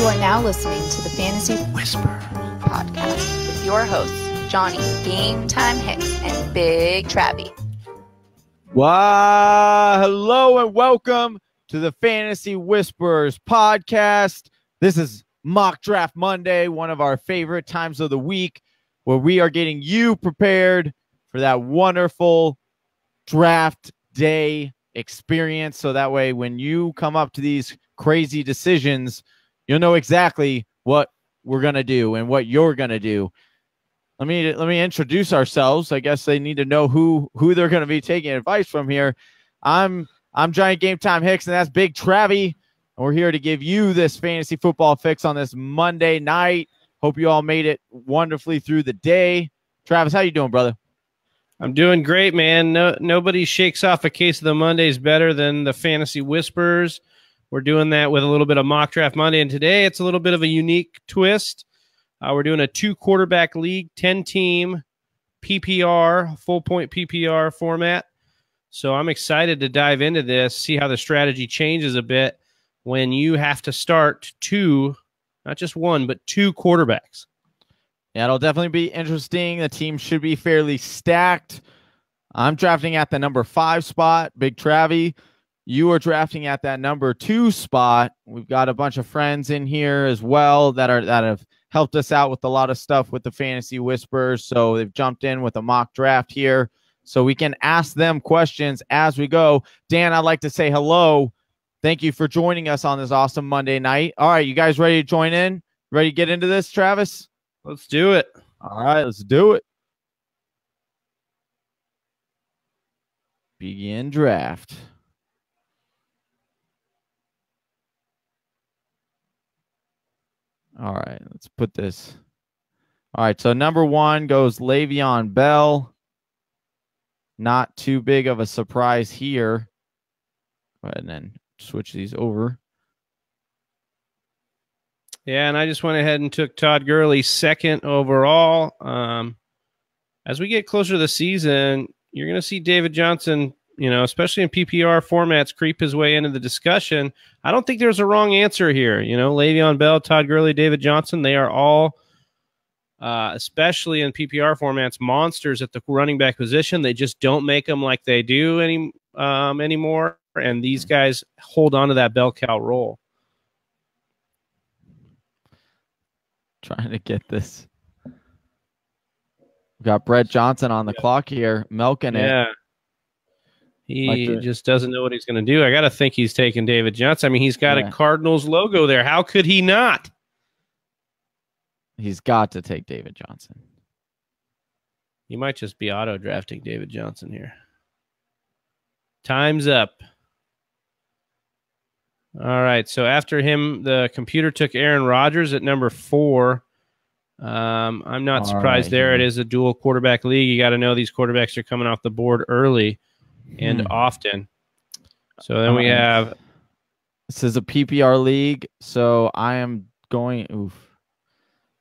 You are now listening to the Fantasy Whisper podcast with your hosts, Johnny, Game Time Hicks, and Big Travy. Wow, hello and welcome to the Fantasy Whispers podcast. This is Mock Draft Monday, one of our favorite times of the week, where we are getting you prepared for that wonderful draft day experience. So that way, when you come up to these crazy decisions, you'll know exactly what we're going to do and what you're going to do. Let me introduce ourselves. I guess they need to know who they're going to be taking advice from here. I'm Giant Game Time Hicks, and that's Big Travy. And we're here to give you this fantasy football fix on this Monday night. Hope you all made it wonderfully through the day. Travis, how you doing, brother? I'm doing great, man. Nobody shakes off a case of the Mondays better than the Fantasy Whispers. We're doing that with a little bit of Mock Draft Monday, and today it's a little bit of a unique twist. We're doing a 2-quarterback league, 10-team PPR, full-point PPR format. So I'm excited to dive into this, see how the strategy changes a bit when you have to start two, not just one, but two quarterbacks. Yeah, it'll definitely be interesting. The team should be fairly stacked. I'm drafting at the number 5 spot, Big Travy. You are drafting at that number 2 spot. We've got a bunch of friends in here as well that have helped us out with a lot of stuff with the Fantasy Whispers. So they've jumped in with a mock draft here, so we can ask them questions as we go. Dan, I'd like to say hello. Thank you for joining us on this awesome Monday night. All right, you guys ready to join in? Ready to get into this, Travis? Let's do it. All right, let's do it. Begin draft. All right, let's put this. All right, so number 1 goes Le'Veon Bell. Not too big of a surprise here. Go ahead and then switch these over. Yeah, and I just went ahead and took Todd Gurley 2nd overall. As we get closer to the season, you're going to see David Johnson, especially in PPR formats, creep his way into the discussion. I don't think there's a wrong answer here. Le'Veon Bell, Todd Gurley, David Johnson, they are all, especially in PPR formats, monsters at the running back position. They just don't make them like they do anymore, and these guys hold on to that bell cow role. Trying to get this. We got Brett Johnson on the clock here, milking it. Yeah. He just doesn't know what he's going to do. I got to think he's taking David Johnson. I mean, he's got a Cardinals logo there. How could he not? He's got to take David Johnson. He might just be auto-drafting David Johnson here. Time's up. All right, so after him, the computer took Aaron Rodgers at number 4. I'm not surprised there. It is a dual quarterback league. You got to know these quarterbacks are coming off the board early and often. So then we have... This is a PPR league, so I am going...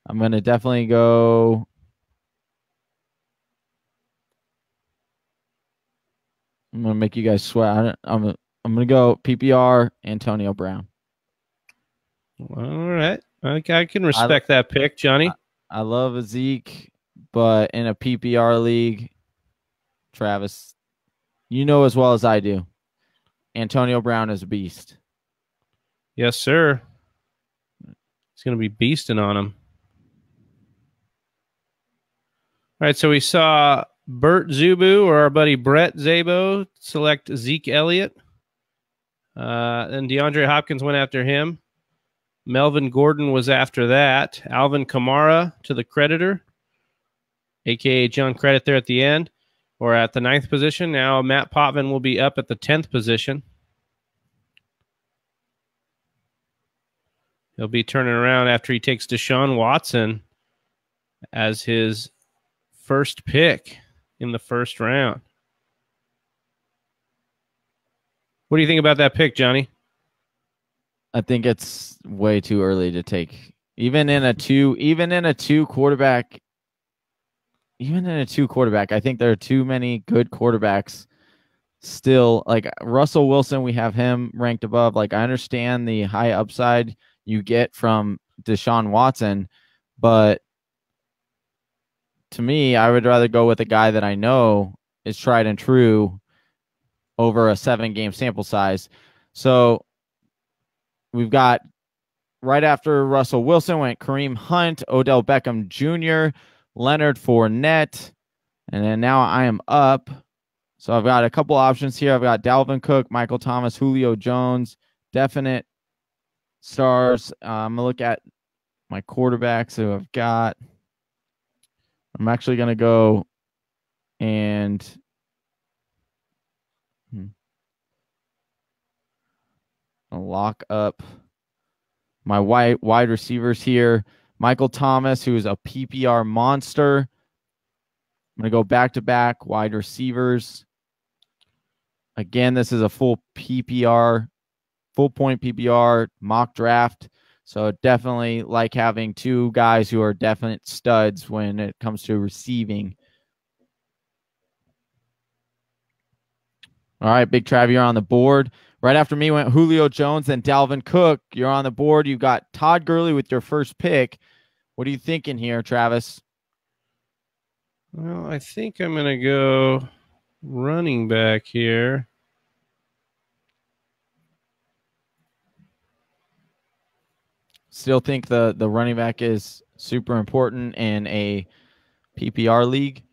I'm going to definitely go... I'm going to make you guys sweat. I'm going to go PPR, Antonio Brown. All right. I can respect that pick, Johnny. I love Zeke, but in a PPR league, Travis, you know as well as I do, Antonio Brown is a beast. Yes, sir. He's going to be beasting on him. All right, so we saw Bert Zubu, or our buddy Brett Zabo, select Zeke Elliott. And DeAndre Hopkins went after him. Melvin Gordon was after that. Alvin Kamara to the creditor, a.k.a. John Credit there at the end, or at the 9th position. Now Matt Potvin will be up at the 10th position. He'll be turning around after he takes Deshaun Watson as his first pick in the first round. What do you think about that pick, Johnny? I think it's way too early to take. Even in a two quarterback, I think there are too many good quarterbacks still. Like Russell Wilson, we have him ranked above. Like, I understand the high upside. you get from Deshaun Watson. But to me, I would rather go with a guy that I know is tried and true over a 7-game sample size. So we've got right after Russell Wilson went Kareem Hunt, Odell Beckham Jr., Leonard Fournette, and then now I am up. So I've got a couple options here. I've got Dalvin Cook, Michael Thomas, Julio Jones, definite stars. I'm going to look at my quarterbacks who I've got. I'm actually going to go and I'll lock up my wide receivers here. Michael Thomas, who is a PPR monster. I'm going to go back-to-back wide receivers. Again, this is a full PPR, full-point PPR mock draft. So definitely like having two guys who are definite studs when it comes to receiving. All right, Big Trav, you're on the board. Right after me went Julio Jones and Dalvin Cook. You're on the board. You've got Todd Gurley with your first pick. What are you thinking here, Travis? Well, I think I'm going to go running back here. Still think the running back is super important in a PPR league.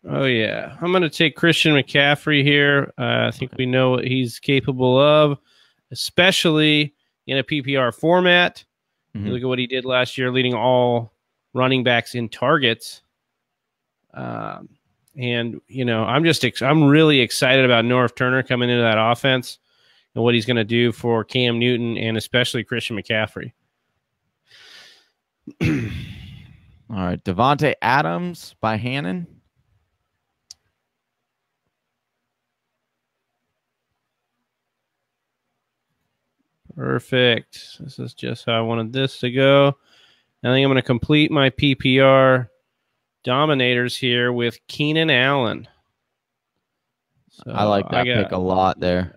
Oh, yeah. I'm going to take Christian McCaffrey here. I think we know what he's capable of, especially in a PPR format. You look at what he did last year, leading all running backs in targets. And, you know, I'm really excited about Norv Turner coming into that offense and what he's going to do for Cam Newton and especially Christian McCaffrey. All right, Devontae Adams by Hannon. Perfect. This is just how I wanted this to go. I think I'm going to complete my PPR dominators here with Keenan Allen. So I like that pick a lot there.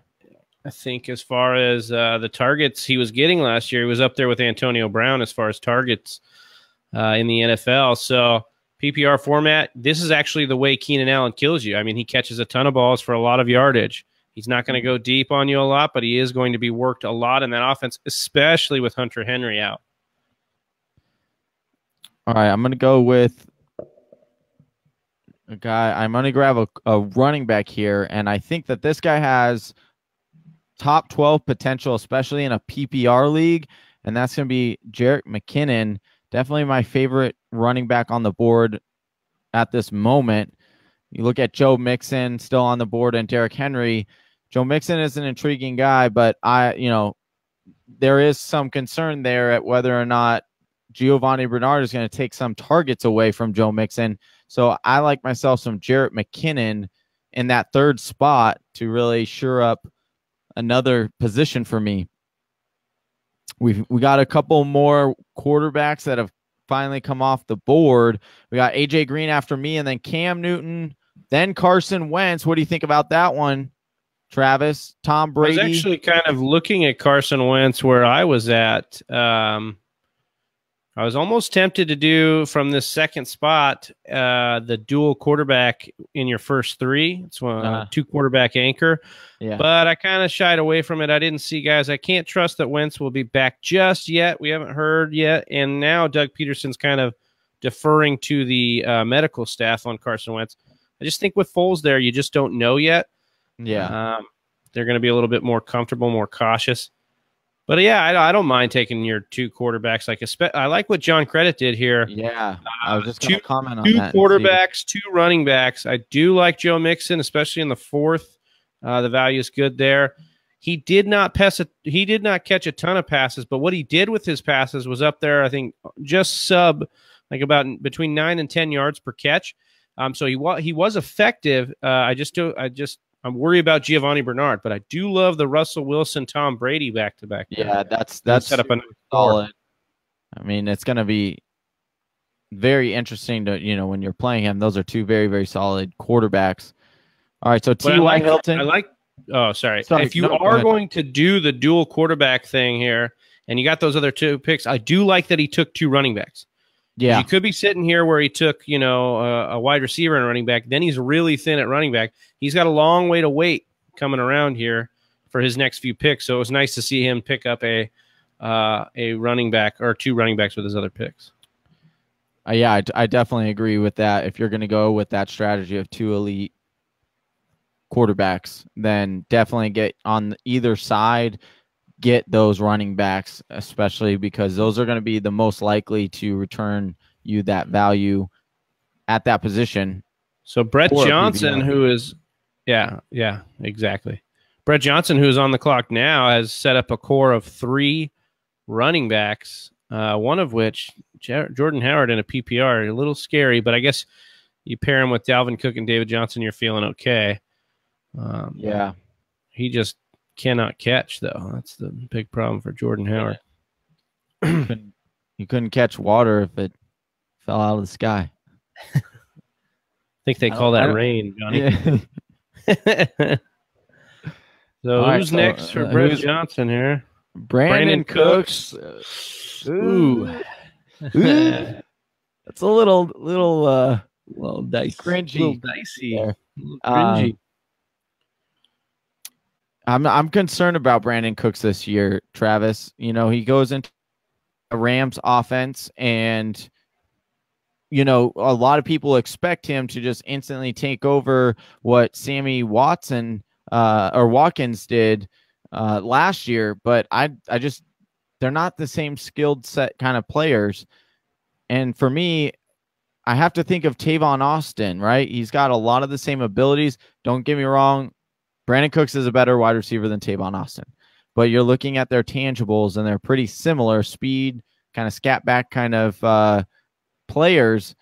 I think as far as the targets he was getting last year, he was up there with Antonio Brown as far as targets in the NFL. So PPR format, this is actually the way Keenan Allen kills you. I mean, he catches a ton of balls for a lot of yardage. He's not going to go deep on you a lot, but he is going to be worked a lot in that offense, especially with Hunter Henry out. All right, I'm going to go with a guy. I'm going to grab a running back here, and I think that this guy has top 12 potential, especially in a PPR league, and that's going to be Jerick McKinnon. Definitely my favorite running back on the board at this moment. You look at Joe Mixon still on the board and Derrick Henry. Joe Mixon is an intriguing guy, but there is some concern there at whether or not Giovanni Bernard is going to take some targets away from Joe Mixon. So I like myself some Jerick McKinnon in that third spot to really shore up another position for me. We got a couple more quarterbacks that have finally come off the board. We got AJ Green after me, and then Cam Newton, then Carson Wentz. What do you think about that one, Travis? Tom Brady? I was actually kind of looking at Carson Wentz where I was at. I was almost tempted to do from this second spot the dual quarterback in your first three. It's one two quarterback anchor. Yeah. But I kind of shied away from it. I didn't see guys. I can't trust that Wentz will be back just yet. We haven't heard yet. And now Doug Peterson's kind of deferring to the medical staff on Carson Wentz. I just think with Foles there, you just don't know yet. Yeah. They're going to be a little bit more comfortable, more cautious. But yeah, I don't mind taking your two quarterbacks. I like what John Credit did here. Yeah, I was just going to comment on that. Two quarterbacks, two running backs. I do like Joe Mixon, especially in the fourth. The value is good there. He did not catch a ton of passes, but what he did with his passes was up there. I think just sub about between 9 and 10 yards per catch. So he was effective. I'm worried about Giovanni Bernard, but I do love the Russell Wilson, Tom Brady back-to-back. Yeah, that's set up a solid. I mean, it's going to be very interesting to, when you're playing him. Those are two very, very solid quarterbacks. All right, so T.Y. Hilton. If you are going to do the dual quarterback thing here and you got those other 2 picks. I do like that he took 2 running backs. Yeah. You could be sitting here where he took, a wide receiver and a running back. Then he's really thin at running back. He's got a long way to wait coming around here for his next few picks. So it was nice to see him pick up a running back or 2 running backs with his other picks. Yeah, I definitely agree with that. If you're going to go with that strategy of 2 elite quarterbacks, then definitely get on either side, get those running backs, especially because those are going to be the most likely to return you that value at that position. So Brett Johnson, who is, exactly. Brett Johnson, who is on the clock now, has set up a core of 3 running backs, one of which, Jordan Howard in a PPR. A little scary, but I guess you pair him with Dalvin Cook and David Johnson, you're feeling okay. Yeah. He just cannot catch, though. That's the big problem for Jordan Howard. You couldn't catch water if it fell out of the sky. I think they call that rain, Johnny. Yeah. So who's next for Brett Johnson here? Brandon Cooks. Ooh. That's a little dicey. Cringy. Little dicey. There. Cringy. I'm concerned about Brandon Cooks this year, Travis. He goes into a Rams offense, and a lot of people expect him to just instantly take over what Sammy Watkins did last year, but I just they're not the same skilled set kind of players. And for me, I have to think of Tavon Austin, right? He's got a lot of the same abilities. Don't get me wrong. Brandon Cooks is a better wide receiver than Tavon Austin, but you're looking at their tangibles and they're pretty similar speed, kind of scat back kind of players.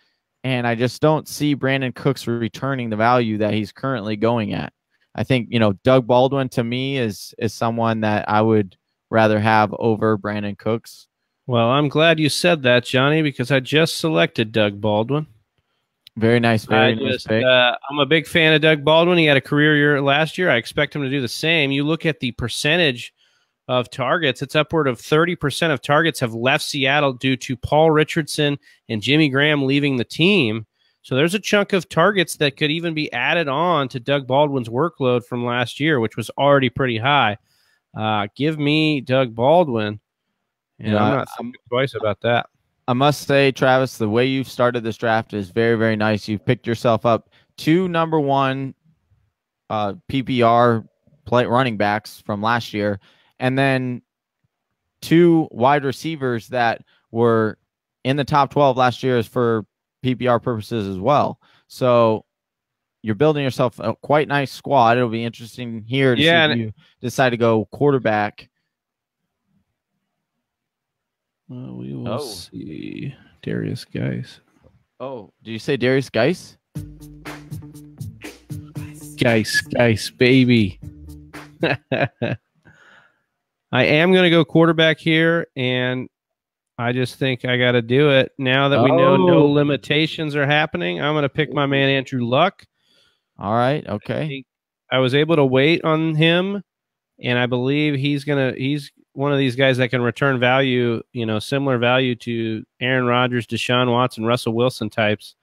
And I just don't see Brandon Cooks returning the value that he's currently going at. I think, Doug Baldwin to me is someone that I would rather have over Brandon Cooks. Well, I'm glad you said that, Johnny, because I just selected Doug Baldwin. Very nice. Very nice pick. I'm a big fan of Doug Baldwin. He had a career year last year. I expect him to do the same. You look at the percentage of targets, it's upward of 30% of targets have left Seattle due to Paul Richardson and Jimmy Graham leaving the team. So there's a chunk of targets that could even be added on to Doug Baldwin's workload from last year, which was already pretty high. Give me Doug Baldwin. And I'm not thinking twice about that. I must say, Travis, the way you've started this draft is very, very nice. You've picked yourself up 2 number 1 PPR running backs from last year, and then 2 wide receivers that were in the top 12 last year for PPR purposes as well. So you're building yourself a quite nice squad. It'll be interesting here to see if you decide to go quarterback. We will see. Darius Geis. Oh, did you say Darius Geis? Geis, baby. I am going to go quarterback here, and I just think I got to do it. Now that we know no limitations are happening, I'm going to pick my man Andrew Luck. All right, okay. I was able to wait on him, and I believe he's one of these guys that can return value, similar value to Aaron Rodgers, Deshaun Watson, Russell Wilson types.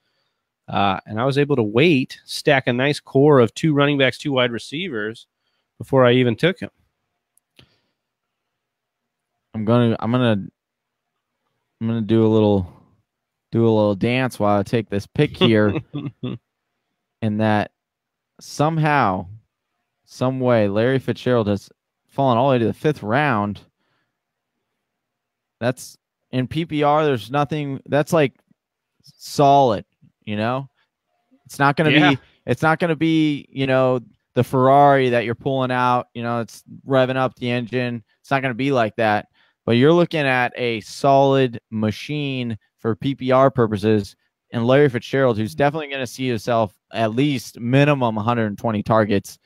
And I was able to wait, stack a nice core of 2 running backs, 2 wide receivers before I even took him. I'm gonna do a little dance while I take this pick here. And that somehow, some way, Larry Fitzgerald has fallen all the way to the 5th round. That's in PPR. There's nothing that's like solid, It's not going to be. It's not going to be, the Ferrari that you're pulling out. It's revving up the engine. It's not going to be like that. But you're looking at a solid machine for PPR purposes, and Larry Fitzgerald, who's definitely going to see himself at least minimum 120 targets,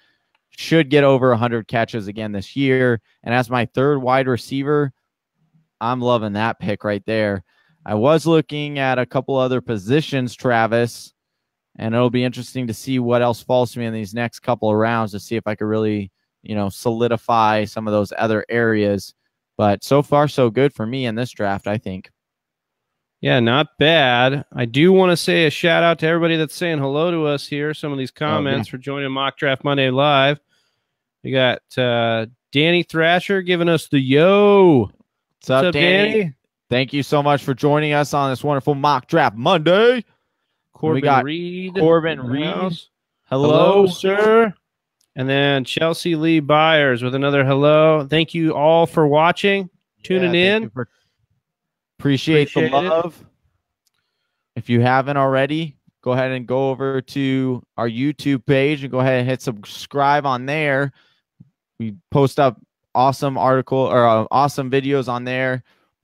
should get over 100 catches again this year. And as my 3rd wide receiver, I'm loving that pick right there. I was looking at a couple other positions, Travis, and it'll be interesting to see what else falls to me in these next couple of rounds to see if I could really, solidify some of those other areas. But so far, so good for me in this draft, I think. Yeah, not bad. I do want to say a shout out to everybody that's saying hello to us here. Some of these comments for joining Mock Draft Monday Live. We got Danny Thrasher giving us the yo. What's up, Danny? Thank you so much for joining us on this wonderful Mock Draft Monday. Corbin Reed. Hello, sir. And then Chelsea Lee Byers with another hello. Thank you all for watching, tuning in. Appreciate the love. If you haven't already, go ahead and go over to our YouTube page and go ahead and hit subscribe on there. We post up awesome awesome videos on there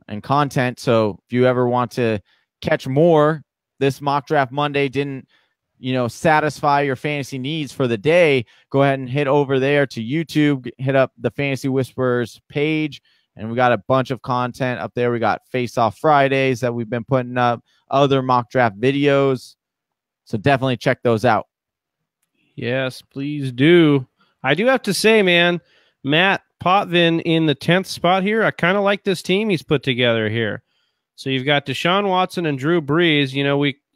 and content. So if you ever want to catch more, this Mock Draft Monday didn't, satisfy your fantasy needs for the day, go ahead and hit over there to YouTube, hit up the Fantasy Whisperers page. And we got a bunch of content up there. We got Face Off Fridays that we've been putting up, other mock draft videos. So definitely check those out. Yes, please do. I do have to say, man, Matt Potvin in the 10th spot here. I kind of like this team he's put together here. So you've got Deshaun Watson and Drew Brees.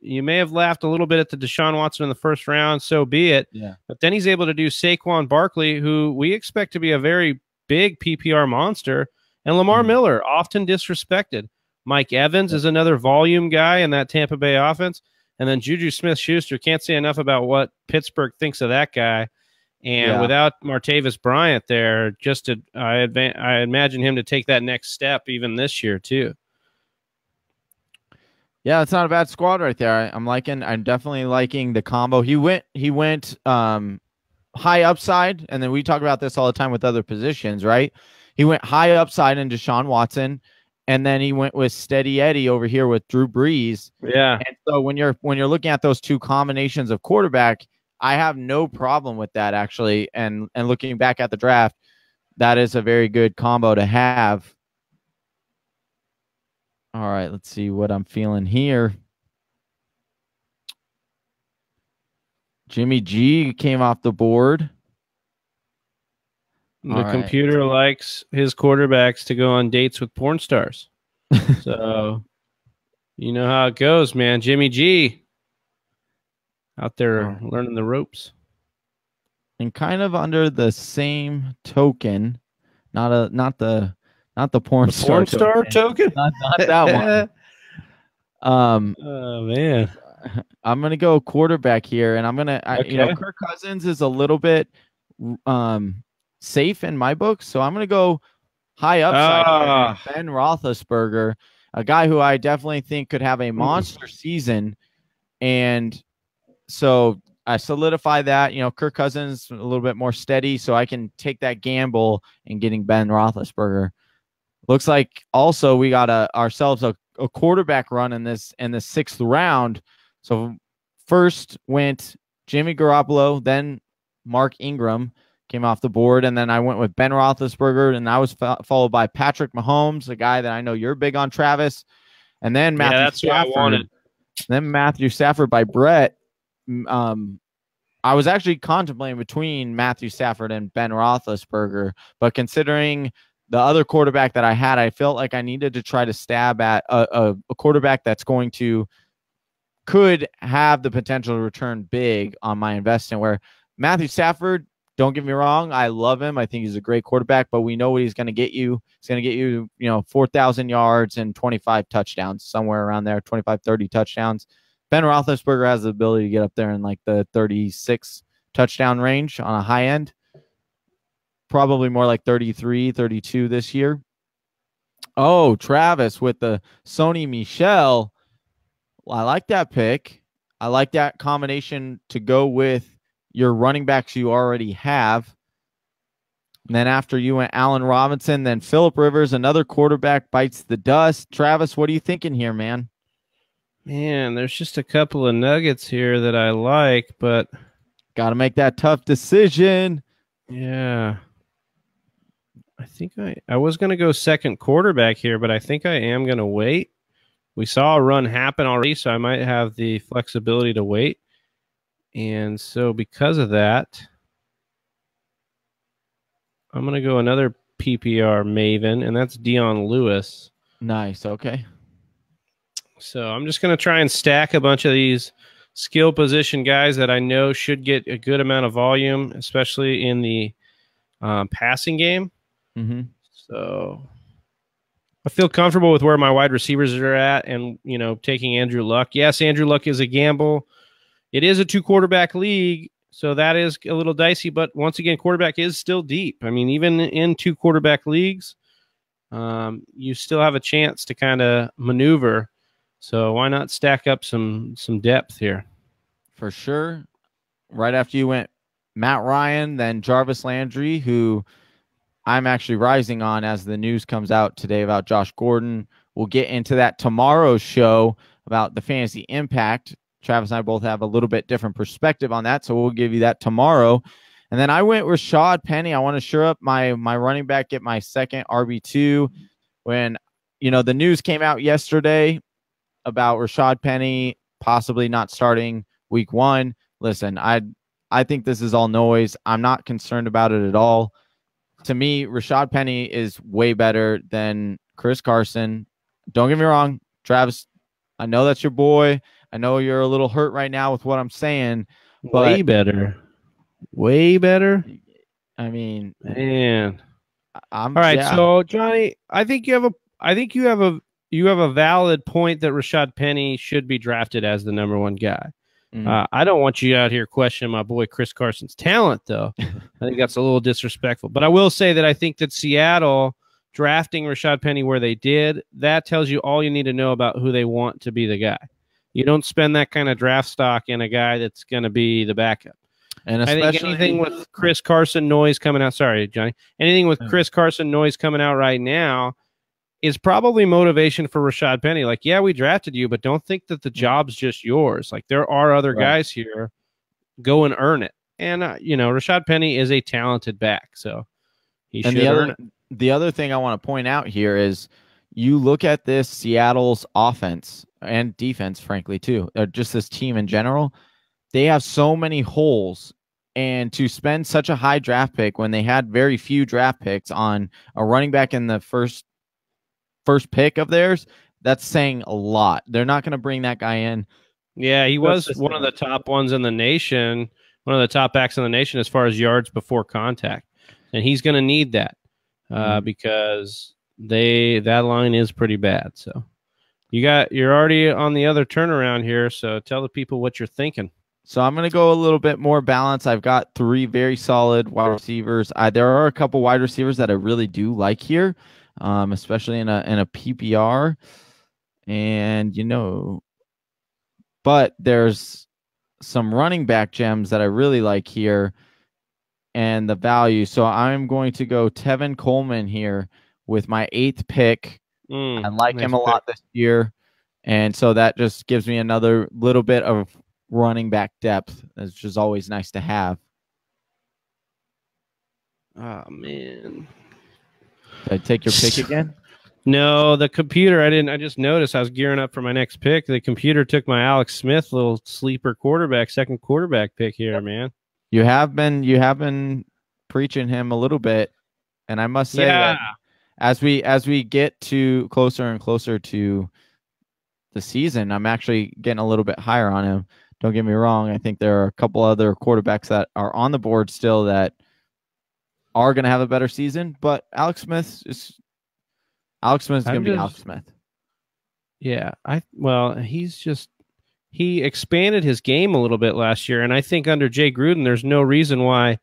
You may have laughed a little bit at the Deshaun Watson in the first round, so be it. Yeah. But then he's able to do Saquon Barkley, who we expect to be a very big PPR monster. And Lamar Miller, often disrespected. Mike Evans is another volume guy in that Tampa Bay offense. And then Juju Smith-Schuster, can't say enough about what Pittsburgh thinks of that guy. And without Martavis Bryant there, I imagine him to take that next step even this year too. Yeah, it's not a bad squad right there. I'm definitely liking the combo. He went high upside, and then we talk about this all the time with other positions, right? He went high upside in Deshaun Watson, and then he went with Steady Eddie over here with Drew Brees. Yeah. And so when you're looking at those two combinations of quarterback, I have no problem with that actually. And looking back at the draft, that is a very good combo to have. All right, let's see what I'm feeling here. Jimmy G came off the board. The computer likes his quarterbacks to go on dates with porn stars. So, you know how it goes, man. Jimmy G out there learning the ropes. And kind of under the same token, not the porn star token. Not that one. Oh man. I'm gonna go quarterback here, and I'm gonna Kirk Cousins is a little bit safe in my book, so I'm going to go high upside. Ben Roethlisberger, a guy who I definitely think could have a monster season, and so I solidify that. Kirk Cousins a little bit more steady, so I can take that gamble in getting Ben Roethlisberger. Looks like also we got ourselves a quarterback run in the 6th round. So first went Jimmy Garoppolo, then Mark Ingram came off the board, and then I went with Ben Roethlisberger, and I was followed by Patrick Mahomes, a guy that I know you're big on, Travis, and then Matthew Stafford. What I wanted. Then Matthew Stafford by Brett. I was actually contemplating between Matthew Stafford and Ben Roethlisberger, but considering the other quarterback that I had, I felt like I needed to try to stab at a quarterback that's could have the potential to return big on my investment, where Matthew Stafford, don't get me wrong, I love him. I think he's a great quarterback, but we know what he's going to get you. He's going to get you, 4,000 yards and 25 touchdowns, somewhere around there, 25, 30 touchdowns. Ben Roethlisberger has the ability to get up there in like the 36 touchdown range on a high end. Probably more like 33, 32 this year. Oh, Travis with the Sony Michel. Well, I like that pick. I like that combination to go with your running backs you already have. And then after you went Allen Robinson, then Phillip Rivers, another quarterback bites the dust. Travis, what are you thinking here, man? Man, there's just a couple of nuggets here that I like, but got to make that tough decision. Yeah. I think I was going to go second quarterback here, but I think I am going to wait. We saw a run happen already, so I might have the flexibility to wait. And so because of that, I'm going to go another PPR maven, and that's Dion Lewis. Nice. Okay. So I'm just going to try and stack a bunch of these skill position guys that I know should get a good amount of volume, especially in the passing game. Mm-hmm. So I feel comfortable with where my wide receivers are at, and taking Andrew Luck. Yes, Andrew Luck is a gamble. It is a 2-quarterback league, so that is a little dicey. But once again, quarterback is still deep. I mean, even in 2-quarterback leagues, you still have a chance to kind of maneuver. So why not stack up some depth here? For sure. Right after you went Matt Ryan, then Jarvis Landry, who I'm actually rising on as the news comes out today about Josh Gordon. We'll get into that tomorrow's show about the fantasy impact. Travis and I both have a little bit different perspective on that, so we'll give you that tomorrow. And then I went with Rashad Penny. I want to shore up my running back, get my second RB2. When, the news came out yesterday about Rashad Penny possibly not starting week 1. Listen, I think this is all noise. I'm not concerned about it at all. To me, Rashad Penny is way better than Chris Carson. Don't get me wrong, Travis, I know that's your boy. I know you're a little hurt right now with what I'm saying. But way better. Way better? I mean, man. All right, so Johnny, I think you have a valid point that Rashad Penny should be drafted as the number 1 guy. I don't want you out here questioning my boy Chris Carson's talent, though. I think that's a little disrespectful. But I will say that I think that Seattle drafting Rashad Penny where they did, that tells you all you need to know about who they want to be the guy. You don't spend that kind of draft stock in a guy that's going to be the backup. And I think anything with Chris Carson noise coming out, sorry, Johnny, anything with Chris Carson noise coming out right now is probably motivation for Rashad Penny. Like, yeah, we drafted you, but don't think that the job's just yours. Like, there are other guys here. Go and earn it. And, Rashad Penny is a talented back, so he should earn it. The other thing I want to point out here is you look at this Seattle's offense and defense, frankly, too, or just this team in general. They have so many holes, and to spend such a high draft pick when they had very few draft picks on a running back in the first pick of theirs, that's saying a lot. They're not going to bring that guy in. Yeah, he was one of the top ones in the nation, one of the top backs in the nation as far as yards before contact. And he's going to need that because that line is pretty bad. So you're already on the other turnaround here. So tell the people what you're thinking. So I'm going to go a little bit more balanced. I've got 3 very solid wide receivers. There are a couple wide receivers that I really do like here. Especially in a PPR, and but there's some running back gems that I really like here, and the value. So I'm going to go Tevin Coleman here with my 8th pick. I like him a lot this year, and so that just gives me another little bit of running back depth, which is always nice to have. Oh man. Did I take your pick again? No, the computer, I just noticed I was gearing up for my next pick. The computer took my Alex Smith little sleeper second quarterback pick here, man. You have been preaching him a little bit, and I must say that as we get to closer and closer to the season, I'm actually getting a little bit higher on him. Don't get me wrong. I think there are a couple other quarterbacks that are on the board still that are going to have a better season, but Alex Smith is going to be Alex Smith. Yeah, he expanded his game a little bit last year, and I think under Jay Gruden, there's no reason why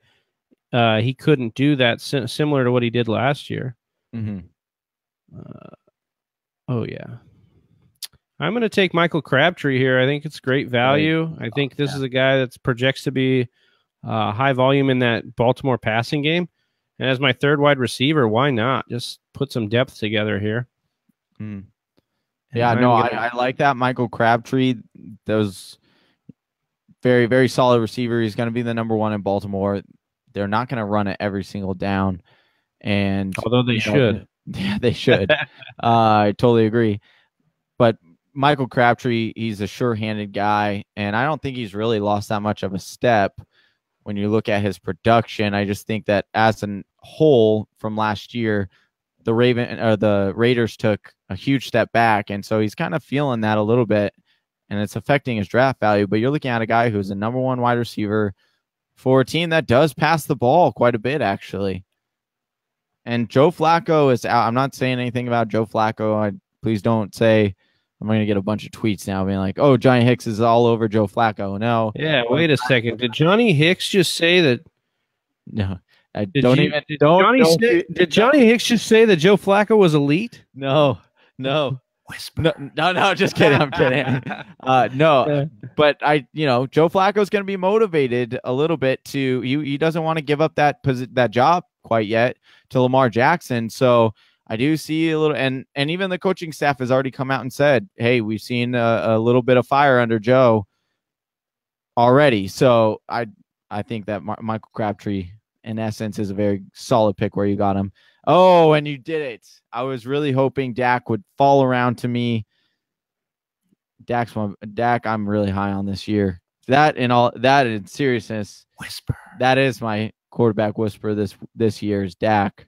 he couldn't do that similar to what he did last year. Mm-hmm. Oh yeah, I'm going to take Michael Crabtree here. I think it's great value. I think this is a guy that projects to be high volume in that Baltimore passing game. And as my 3rd wide receiver, why not? Just put some depth together here. Yeah, I like that. Michael Crabtree, those very, very solid receiver. He's going to be the number 1 in Baltimore. They're not going to run it every single down. And although they should. Yeah, they should. I totally agree. But Michael Crabtree, he's a sure-handed guy, and I don't think he's really lost that much of a step. When you look at his production, I just think that as an hole from last year, the Raiders took a huge step back, and so he's kind of feeling that a little bit, and it's affecting his draft value. But you're looking at a guy who's a number one wide receiver for a team that does pass the ball quite a bit, actually. And Joe Flacco is out. I'm not saying anything about Joe Flacco. Please don't say I'm going to get a bunch of tweets now being like, oh, Johnny Hicks is all over Joe Flacco. No. Yeah, wait a second. Did Johnny Hicks just say that? No. Did Johnny Hicks just say that Joe Flacco was elite? No. Whisper. No, just kidding. I'm kidding. No, but Joe Flacco's going to be motivated a little bit to he doesn't want to give up that job quite yet to Lamar Jackson. So I do see a little, and even the coaching staff has already come out and said, hey, we've seen a little bit of fire under Joe already. So I think that Michael Crabtree, in essence, is a very solid pick where you got him. Oh, and you did it. I was really hoping Dak would fall around to me. Dak, I'm really high on this year. That in seriousness, whisper. That is my quarterback whisper this year is Dak.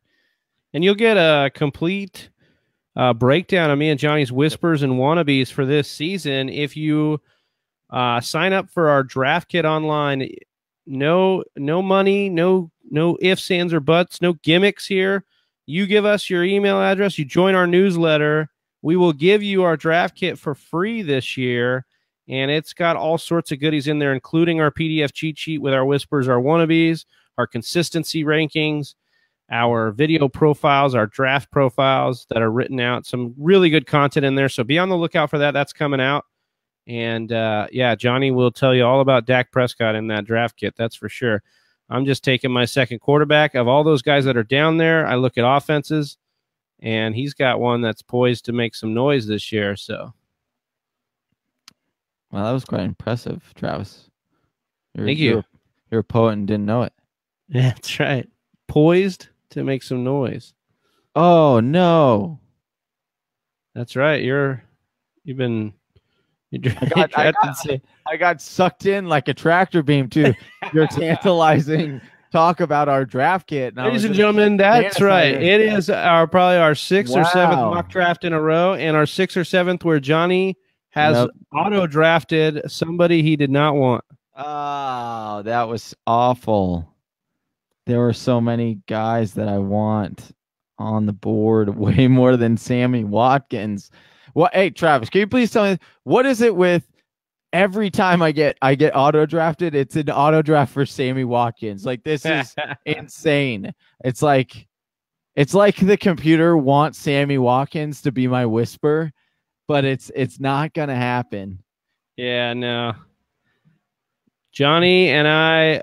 And you'll get a complete breakdown of me and Johnny's whispers and wannabes for this season if you sign up for our draft kit online. No money, no ifs, ands, or buts, no gimmicks here. You give us your email address, you join our newsletter, we will give you our draft kit for free this year, and it's got all sorts of goodies in there, including our PDF cheat sheet with our whispers, our wannabes, our consistency rankings, our video profiles, our draft profiles that are written out, some really good content in there, so be on the lookout for that. That's coming out. And, Johnny will tell you all about Dak Prescott in that draft kit. That's for sure. I'm just taking my second quarterback. Of all those guys that are down there, I look at offenses, and he's got one that's poised to make some noise this year. So, well, that was quite impressive, Travis. Thank you. You're a poet and didn't know it. Yeah, that's right. Poised to make some noise. Oh, no. That's right. You've been... I got sucked in like a tractor beam to your tantalizing talk about our draft kit. Ladies and gentlemen, that's right. It is probably our sixth or seventh mock draft in a row, and our sixth or seventh where Johnny has auto drafted somebody he did not want. Oh, that was awful. There were so many guys that I want on the board, way more than Sammy Watkins. Well, hey, Travis, can you please tell me what is it with every time I get auto drafted? It's an auto draft for Sammy Watkins. Like, this is insane. It's like the computer wants Sammy Watkins to be my whisper, but it's not gonna happen. Yeah, no. Johnny and I,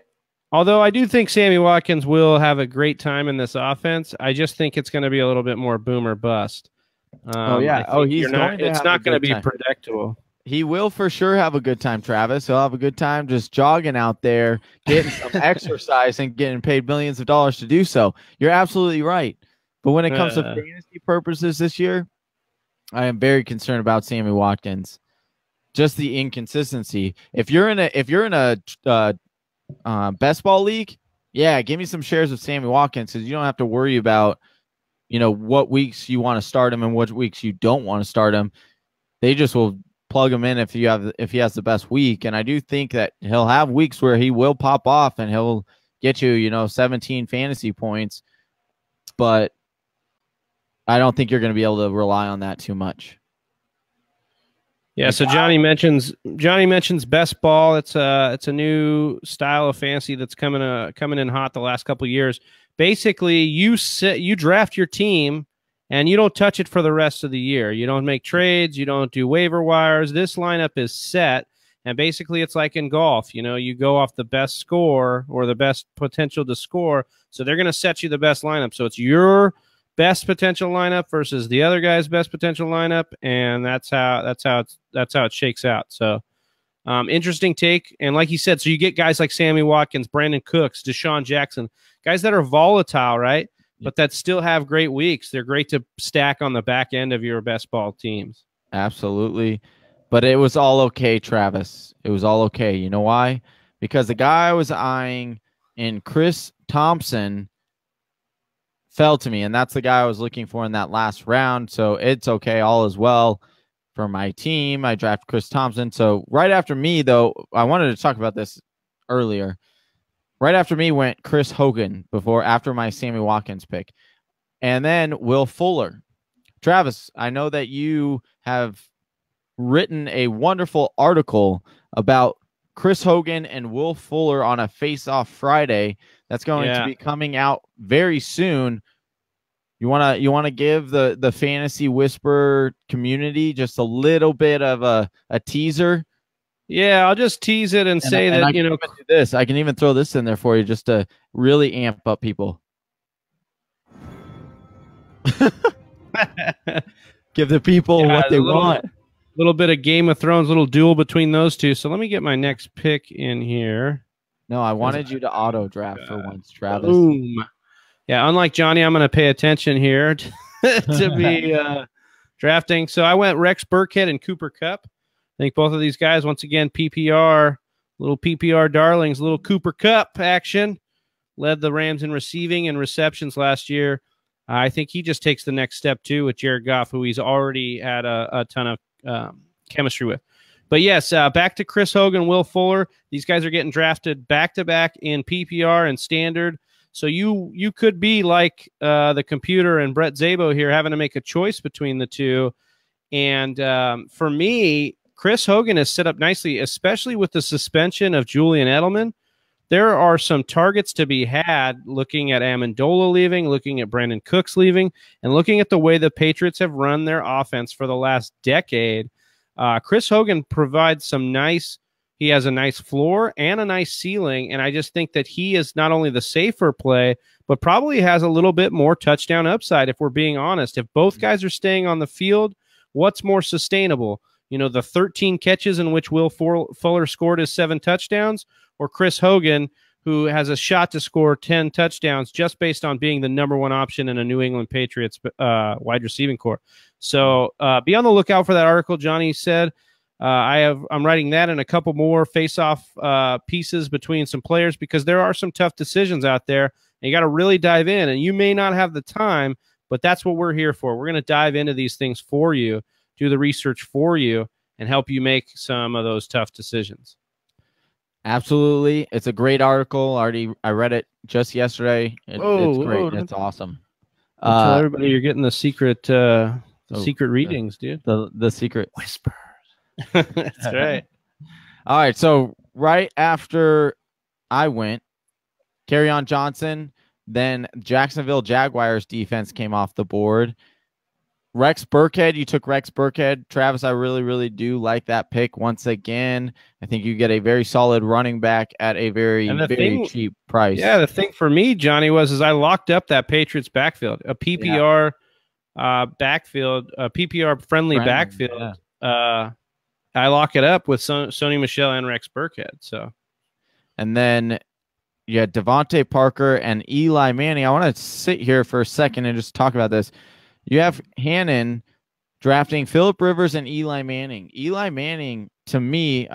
although I do think Sammy Watkins will have a great time in this offense, I just think it's going to be a little bit more boom or bust. It's not going to be predictable. He will for sure have a good time, Travis. He'll have a good time just jogging out there, getting some exercise and getting paid millions of dollars to do so. You're absolutely right. But when it comes to fantasy purposes this year, I am very concerned about Sammy Watkins. Just the inconsistency. If you're in a best ball league, yeah, give me some shares of Sammy Watkins because you don't have to worry about what weeks you want to start him and what weeks you don't want to start him. They just will plug him in if he has the best week. And I do think that he'll have weeks where he will pop off and he'll get you, 17 fantasy points. But I don't think you're going to be able to rely on that too much. Yeah, so Johnny mentions best ball. It's a new style of fantasy that's coming in hot the last couple of years. Basically, you draft your team and you don't touch it for the rest of the year. You don't make trades, you don't do waiver wires. This lineup is set, and basically it's like in golf. You go off the best score or the best potential to score. So they're going to set you the best lineup. So it's your best potential lineup versus the other guy's best potential lineup, and that's how it shakes out. So interesting take. And like you said, so you get guys like Sammy Watkins, Brandon Cooks, Deshaun Jackson, guys that are volatile, right? But that still have great weeks. They're great to stack on the back end of your best ball teams. Absolutely. But it was all okay, Travis. It was all okay. You know why? Because the guy I was eyeing in Chris Thompson fell to me, and that's the guy I was looking for in that last round. So it's okay, all is well for my team. I drafted Chris Thompson. So right after me, though, I wanted to talk about this earlier. Right after me went Chris Hogan after my Sammy Watkins pick, and then Will Fuller. Travis, I know that you have written a wonderful article about Chris Hogan and Will Fuller on a Face-Off Friday that's going to be coming out very soon. You wanna give the Fantasy Whisper community just a little bit of a teaser? Yeah, I'll just tease it and say that, you know, this. I can even throw this in there for you just to really amp up people. Give the people what they want. Little bit of Game of Thrones, little duel between those two. So let me get my next pick in here. No, I wanted you to auto draft for once, Travis. Boom. Yeah, unlike Johnny, I'm going to pay attention here to be drafting. So I went Rex Burkhead and Cooper Kupp. I think both of these guys, once again, PPR, little PPR darlings, little Cooper Kupp action. Led the Rams in receiving and receptions last year. I think he just takes the next step, too, with Jared Goff, who he's already had a ton of chemistry with. But yes, back to Chris Hogan, Will Fuller. These guys are getting drafted back-to-back in PPR and standard. So you could be like the computer and Brett Szabo here, having to make a choice between the two. And for me, Chris Hogan is set up nicely, especially with the suspension of Julian Edelman. There are some targets to be had looking at Amendola leaving, looking at Brandon Cooks leaving, and looking at the way the Patriots have run their offense for the last decade. Chris Hogan provides some nice – he has a nice floor and a nice ceiling, and I just think that he is not only the safer play, but probably has a little bit more touchdown upside, if we're being honest. If both guys are staying on the field, what's more sustainable? You know, the 13 catches in which Will Fuller scored his 7 touchdowns, or Chris Hogan, who has a shot to score 10 touchdowns just based on being the number one option in a New England Patriots wide receiving corps. So be on the lookout for that article Johnny said. I'm writing that and a couple more face-off pieces between some players, because there are some tough decisions out there, and you got to really dive in. And you may not have the time, but that's what we're here for. We're going to dive into these things for you, do the research for you, and help you make some of those tough decisions. Absolutely. It's a great article. I read it just yesterday. It's great. It's awesome. Tell everybody you're getting the secret secret readings, dude. The secret whispers. That's right. All right. So right after I went, Kerryon Johnson, then Jacksonville Jaguars defense came off the board. Rex Burkhead, you took Rex Burkhead. Travis, I really, really do like that pick once again. I think you get a very solid running back at a very cheap price. Yeah, the thing for me, Johnny, is I locked up that Patriots backfield, a PPR backfield, a PPR-friendly backfield. Yeah. I lock it up with Sony Michel and Rex Burkhead. And then you had Devontae Parker and Eli Manning. I want to sit here for a second and just talk about this. You have Hannon drafting Phillip Rivers and Eli Manning. Eli Manning, to me,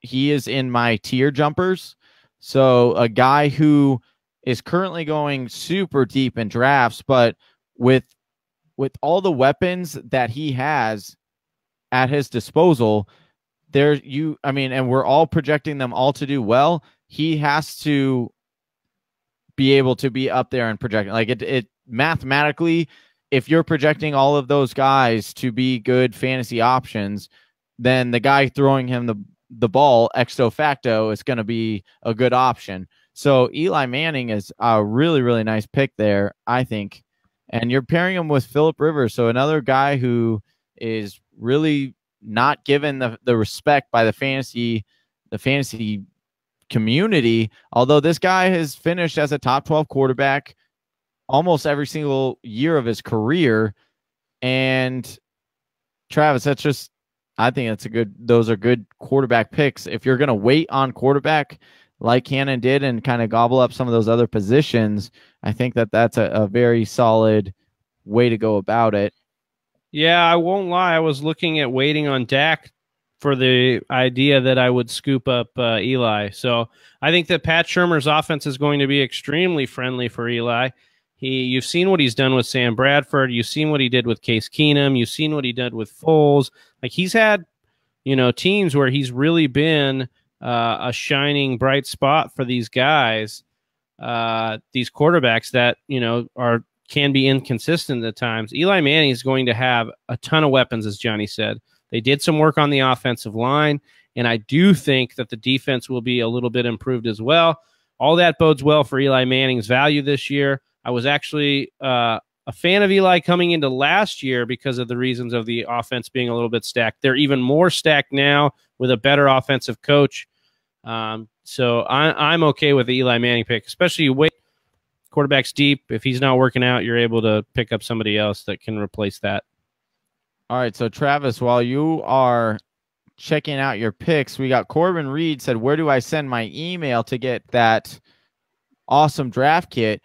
he is in my tier jumpers. So a guy who is currently going super deep in drafts, but with all the weapons that he has at his disposal, and we're all projecting them all to do well. He has to be able to be up there and projecting. Like it mathematically, if you're projecting all of those guys to be good fantasy options, then the guy throwing him the ball ex facto is going to be a good option. So Eli Manning is a really, really nice pick there, I think. And you're pairing him with Phillip Rivers, so another guy who is really not given the respect by the fantasy community, although this guy has finished as a top 12 quarterback almost every single year of his career. And Travis, I think those are good quarterback picks. If you're going to wait on quarterback like Hannon did and kind of gobble up some of those other positions, I think that's a very solid way to go about it. Yeah, I won't lie. I was looking at waiting on Dak for the idea that I would scoop up Eli. So I think that Pat Shurmur's offense is going to be extremely friendly for Eli. You've seen what he's done with Sam Bradford. You've seen what he did with Case Keenum. You've seen what he did with Foles. Like, he's had, teams where he's really been a shining bright spot for these guys, these quarterbacks that, can be inconsistent at times. Eli Manning is going to have a ton of weapons, as Johnny said. They did some work on the offensive line, and I do think that the defense will be a little bit improved as well. All that bodes well for Eli Manning's value this year. I was actually a fan of Eli coming into last year because of the reasons of the offense being a little bit stacked. They're even more stacked now with a better offensive coach. So I'm okay with the Eli Manning pick, especially wait quarterback's deep. If he's not working out, you're able to pick up somebody else that can replace that. All right, so Travis, while you are checking out your picks, we got Corbin Reed said, where do I send my email to get that awesome draft kit?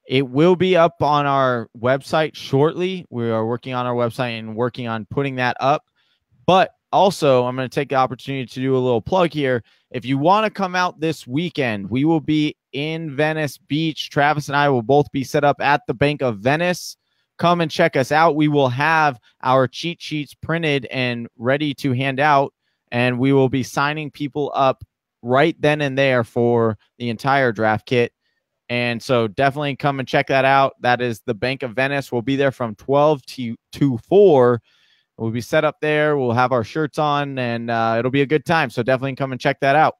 It will be up on our website shortly. We are working on our website and working on putting that up. But also, I'm going to take the opportunity to do a little plug here. If you want to come out this weekend, we will be in Venice Beach. Travis and I will both be set up at the Bank of Venice. Come and check us out. We will have our cheat sheets printed and ready to hand out, and we will be signing people up right then and there for the entire draft kit. And so definitely come and check that out. That is the Bank of Venice. We'll be there from 12 to 4. We'll be set up there. We'll have our shirts on, and it'll be a good time. So definitely come and check that out.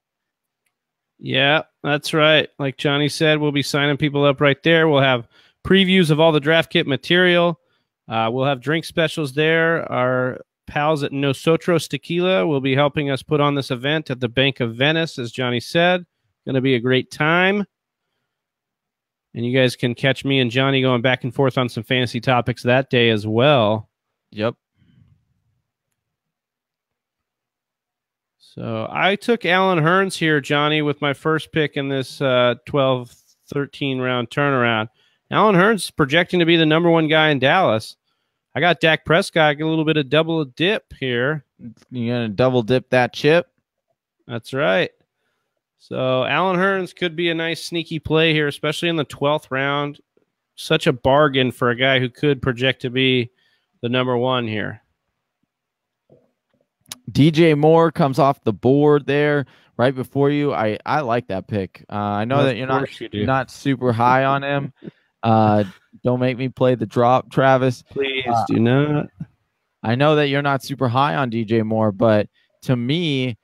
Yeah, that's right. Like Johnny said, we'll be signing people up right there. We'll have previews of all the draft kit material. We'll have drink specials there. Our pals at Nosotros Tequila will be helping us put on this event at the Bank of Venice, as Johnny said. Going to be a great time. And you guys can catch me and Johnny going back and forth on some fantasy topics that day as well. Yep. So I took Alan Hearns here, Johnny, with my first pick in this 12-13 round turnaround. Alan Hearns projecting to be the number one guy in Dallas. I got Dak Prescott, a little bit of double dip here. You're going to double dip that chip? That's right. So Alan Hearns could be a nice sneaky play here, especially in the 12th round. Such a bargain for a guy who could project to be the number one here. DJ Moore comes off the board there right before you. I like that pick. I know that you're not super high on him. Don't make me play the drop, Travis. Please do not. I know that you're not super high on DJ Moore, but to me,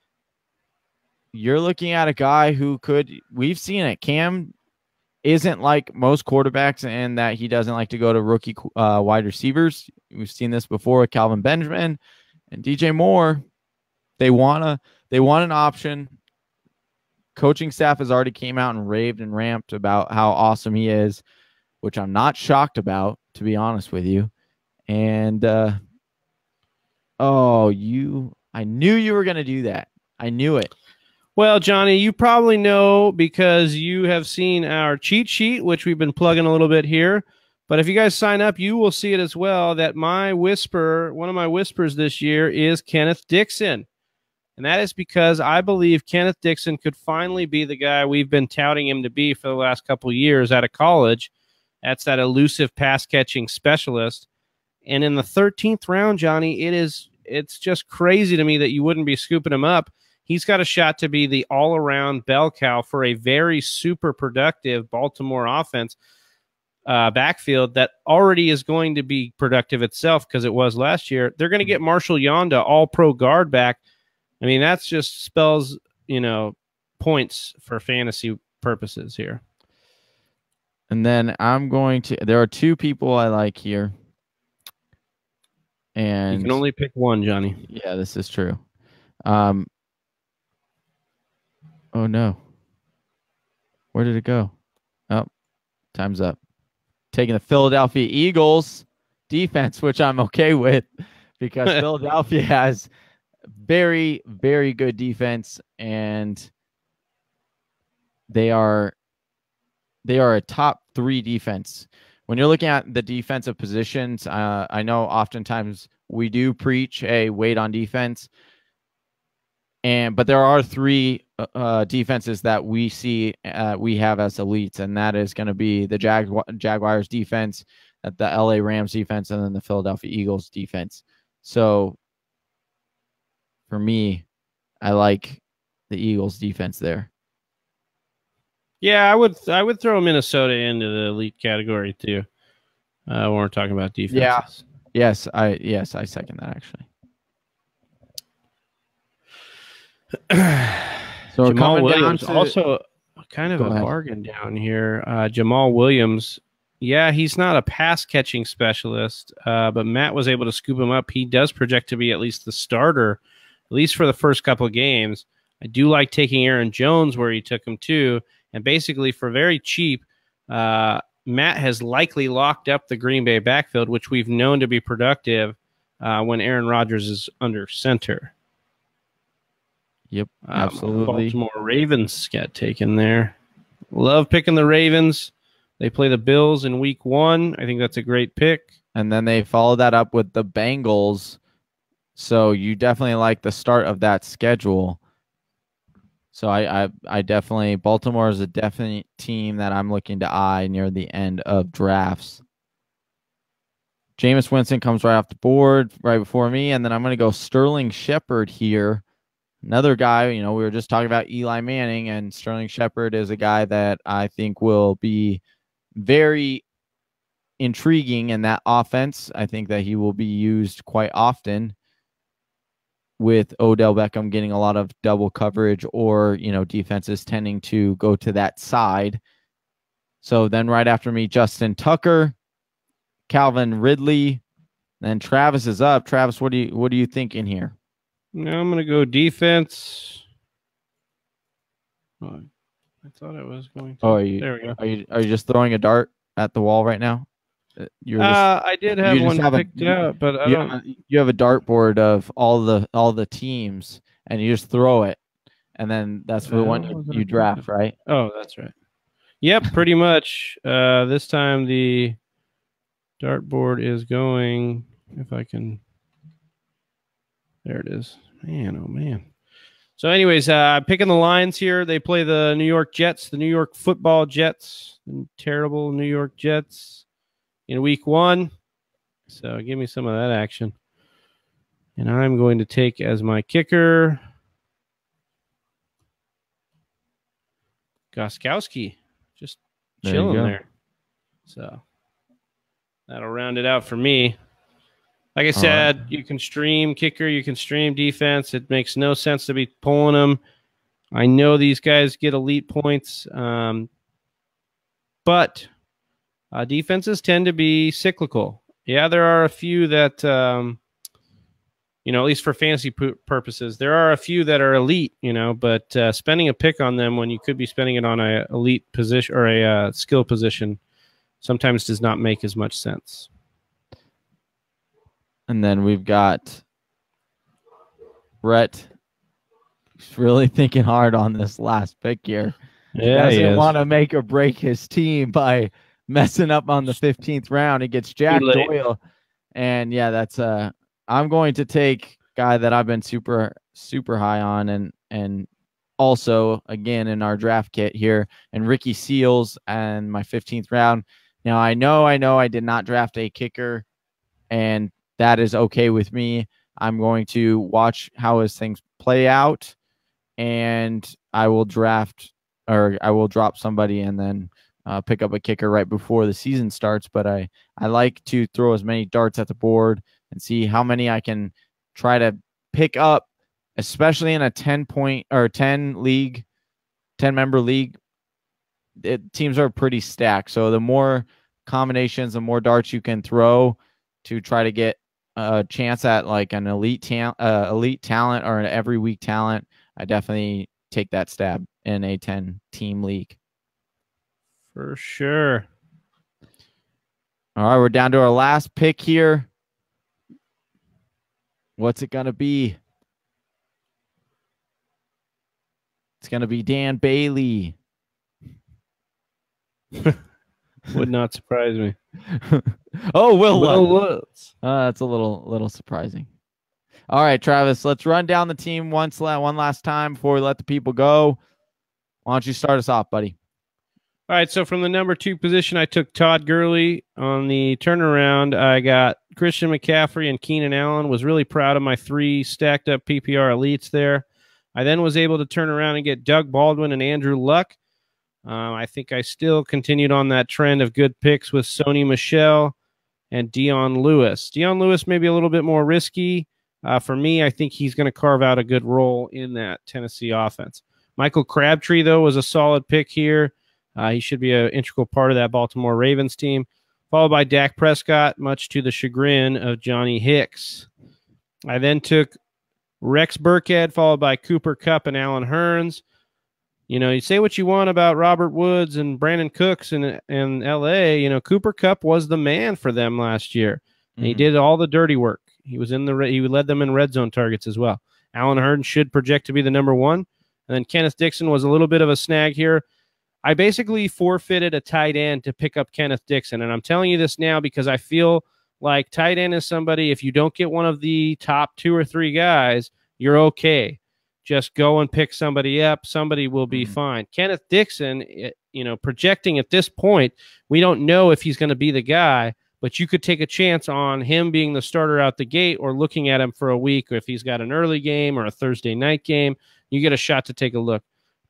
you're looking at a guy who could – we've seen it. Cam isn't like most quarterbacks in that he doesn't like to go to rookie wide receivers. We've seen this before with Calvin Benjamin. And DJ Moore, they want an option. Coaching staff has already came out and raved and ramped about how awesome he is, which I'm not shocked about, to be honest with you. And I knew you were going to do that. I knew it. Well, Johnny, you probably know because you have seen our cheat sheet, which we've been plugging a little bit here. But if you guys sign up, you will see it as well that one of my whispers this year is Kenneth Dixon. And that is because I believe Kenneth Dixon could finally be the guy we've been touting him to be for the last couple of years out of college. That's that elusive pass-catching specialist. And in the 13th round, Johnny, it's just crazy to me that you wouldn't be scooping him up. He's got a shot to be the all-around bell cow for a very super productive Baltimore offense backfield that already is going to be productive itself because it was last year. They're going to get Marshall Yonda, all-pro guard back. I mean, that's just spells, points for fantasy purposes here. And then there are two people I like here. And you can only pick one, Johnny. Yeah, this is true. Oh, no. Where did it go? Oh, time's up. Taking the Philadelphia Eagles defense, which I'm okay with because Philadelphia has very, very good defense, and they are a top 3 defense. When you're looking at the defensive positions, I know oftentimes we do preach, hey, wait on defense. But there are three defenses that we see we have as elites, and that is going to be the Jaguars defense, the LA Rams defense, and then the Philadelphia Eagles defense. So for me, I like the Eagles defense there. Yeah, I would throw Minnesota into the elite category too. When we're talking about defenses. Yeah. Yes, I second that actually. So Jamal Williams also kind of a bargain down here. Jamal Williams, yeah, he's not a pass catching specialist, but Matt was able to scoop him up. He does project to be at least the starter, at least for the first couple of games. I do like taking Aaron Jones where he took him too, and basically for very cheap, Matt has likely locked up the Green Bay backfield, which we've known to be productive when Aaron Rodgers is under center. Yep, absolutely. Baltimore Ravens got taken there. Love picking the Ravens. They play the Bills in week 1. I think that's a great pick. And then they follow that up with the Bengals. So you definitely like the start of that schedule. So I definitely, Baltimore is a definite team that I'm looking to eye near the end of drafts. Jameis Winston comes right off the board right before me. And then I'm going to go Sterling Shepard here. Another guy, we were just talking about Eli Manning, and Sterling Shepard is a guy that I think will be very intriguing in that offense. I think that he will be used quite often with Odell Beckham getting a lot of double coverage or, defenses tending to go to that side. So then right after me, Justin Tucker, Calvin Ridley, then Travis is up. Travis, what are you thinking here? Now I'm going to go defense. Oh, I thought I was going to. Oh, there we go. Are you just throwing a dart at the wall right now? I did have one picked out, but you have a dartboard of all the teams, and you just throw it, and then that's the one you draft, right? Oh, that's right. Yep, pretty much. This time the dartboard is going. If I can. There it is. Man, oh man. So anyways, picking the Lions here. They play the New York Jets, the New York football Jets, the terrible New York Jets in week 1. So give me some of that action. And I'm going to take as my kicker Gostkowski. Just chilling there. So that'll round it out for me. Like I said, you can stream kicker, you can stream defense. It makes no sense to be pulling them. I know these guys get elite points, but defenses tend to be cyclical. Yeah, there are a few that, at least for fantasy purposes, there are a few that are elite, but spending a pick on them when you could be spending it on an elite position or a skill position sometimes does not make as much sense. And then we've got Brett. He's really thinking hard on this last pick here. Yeah, he doesn't want to make or break his team by messing up on the 15th round. He gets Jack Doyle. And yeah, that's I'm going to take guy that I've been super, super high on and also again in our draft kit here, and Ricky Seals and my 15th round. Now I know I did not draft a kicker, and that is okay with me. I'm going to watch how his things play out, and I will drop somebody and then pick up a kicker right before the season starts. But I like to throw as many darts at the board and see how many I can try to pick up, especially in a 10-member league. Teams are pretty stacked. So the more combinations, the more darts you can throw to try to get a chance at like an elite talent or an every week talent, I definitely take that stab in a 10-team league. For sure. All right, we're down to our last pick here. What's it going to be? It's going to be Dan Bailey. Would not surprise me. Oh, Will Lutz. That's a little surprising. All right, Travis, let's run down the team one last time before we let the people go. Why don't you start us off, buddy? All right, so from the number 2 position, I took Todd Gurley. On the turnaround, I got Christian McCaffrey and Keenan Allen. Was really proud of my 3 stacked up PPR elites there. I then was able to turn around and get Doug Baldwin and Andrew Luck. I think I still continued on that trend of good picks with Sony Michel and Dion Lewis. Dion Lewis may be a little bit more risky. For me, I think he's going to carve out a good role in that Tennessee offense. Michael Crabtree, though, was a solid pick here. He should be an integral part of that Baltimore Ravens team, followed by Dak Prescott, much to the chagrin of Johnny Hicks. I then took Rex Burkhead, followed by Cooper Kupp and Alan Hearns. You know, you say what you want about Robert Woods and Brandon Cooks in L.A., you know, Cooper Kupp was the man for them last year. And he did all the dirty work. He was he led them in red zone targets as well. Alan Hearns should project to be the number 1. And then Kenneth Dixon was a little bit of a snag here. I basically forfeited a tight end to pick up Kenneth Dixon. And I'm telling you this now because I feel like tight end is somebody, if you don't get one of the top 2 or 3 guys, you're okay. Just go and pick somebody up. Somebody will be fine. Kenneth Dixon, you know, projecting at this point, we don't know if he's going to be the guy, but you could take a chance on him being the starter out the gate or looking at him for a week, or if he's got an early game or a Thursday night game, you get a shot to take a look.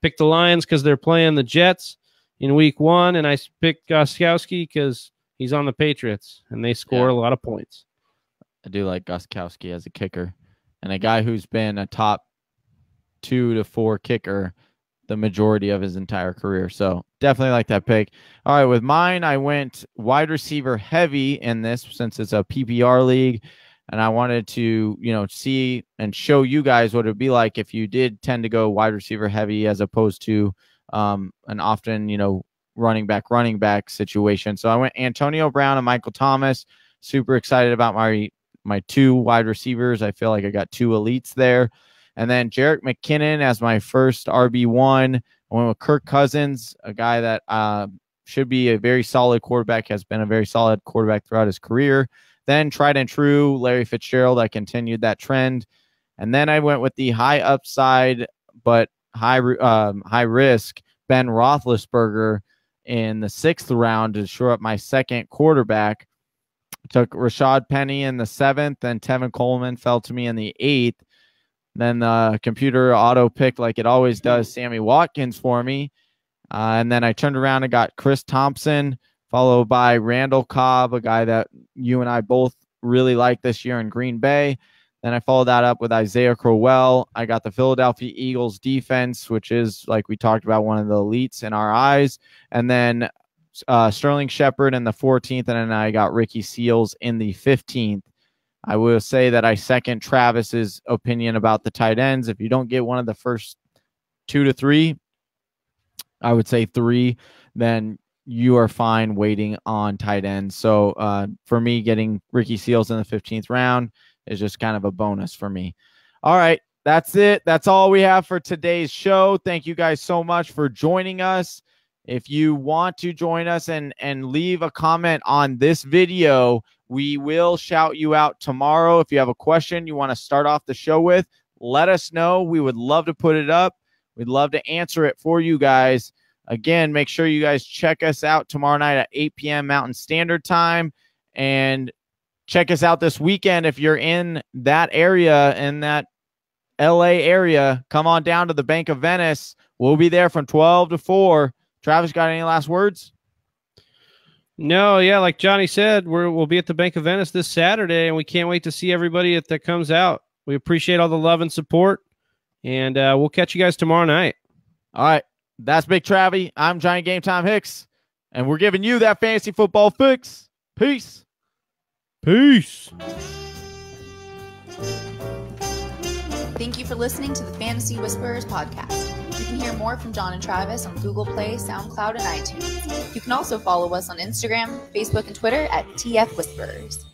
Pick the Lions because they're playing the Jets in week 1, and I picked Gostkowski because he's on the Patriots, and they score a lot of points. I do like Gostkowski as a kicker, and a guy who's been a top 2 to 4 kicker the majority of his entire career. So definitely like that pick. All right, with mine, I went wide receiver heavy in this since it's a PPR league. And I wanted to, you know, see and show you guys what it would be like if you did tend to go wide receiver heavy as opposed to an often, you know, running back situation. So I went Antonio Brown and Michael Thomas. Super excited about my 2 wide receivers. I feel like I got 2 elites there. And then Jerick McKinnon as my first RB1. I went with Kirk Cousins, a guy that should be a very solid quarterback, has been a very solid quarterback throughout his career. Then tried and true, Larry Fitzgerald. I continued that trend. And then I went with the high upside but high risk Ben Roethlisberger in the 6th round to shore up my second quarterback. Took Rashad Penny in the 7th, and Tevin Coleman fell to me in the 8th. Then the computer auto picked, like it always does, Sammy Watkins for me. And then I turned around and got Chris Thompson, followed by Randall Cobb, a guy that you and I both really like this year in Green Bay. Then I followed that up with Isaiah Crowell. I got the Philadelphia Eagles defense, which is, like we talked about, one of the elites in our eyes. And then Sterling Shepard in the 14th, and then I got Ricky Seals in the 15th. I will say that I second Travis's opinion about the tight ends. If you don't get one of the first 2 to 3, I would say 3, then you are fine waiting on tight ends. So for me, getting Ricky Seals in the 15th round is just kind of a bonus for me. All right, that's it. That's all we have for today's show. Thank you guys so much for joining us. If you want to join us and leave a comment on this video, we will shout you out tomorrow. If you have a question you want to start off the show with, let us know. We would love to put it up. We'd love to answer it for you guys. Again, make sure you guys check us out tomorrow night at 8 p.m. Mountain Standard Time. And check us out this weekend. If you're in that area, in that LA area, come on down to the Bank of Venice. We'll be there from 12 to 4. Travis, got any last words? No, yeah, like Johnny said, we'll be at the Bank of Venice this Saturday, and we can't wait to see everybody that comes out. We appreciate all the love and support, and we'll catch you guys tomorrow night. All right, that's Big Travy. I'm Johnny Game Time Hicks, and we're giving you that fantasy football fix. Peace. Peace. Thank you for listening to the Fantasy Whisperers podcast. You can hear more from John and Travis on Google Play, SoundCloud, and iTunes. You can also follow us on Instagram, Facebook, and Twitter at TF Whisperers.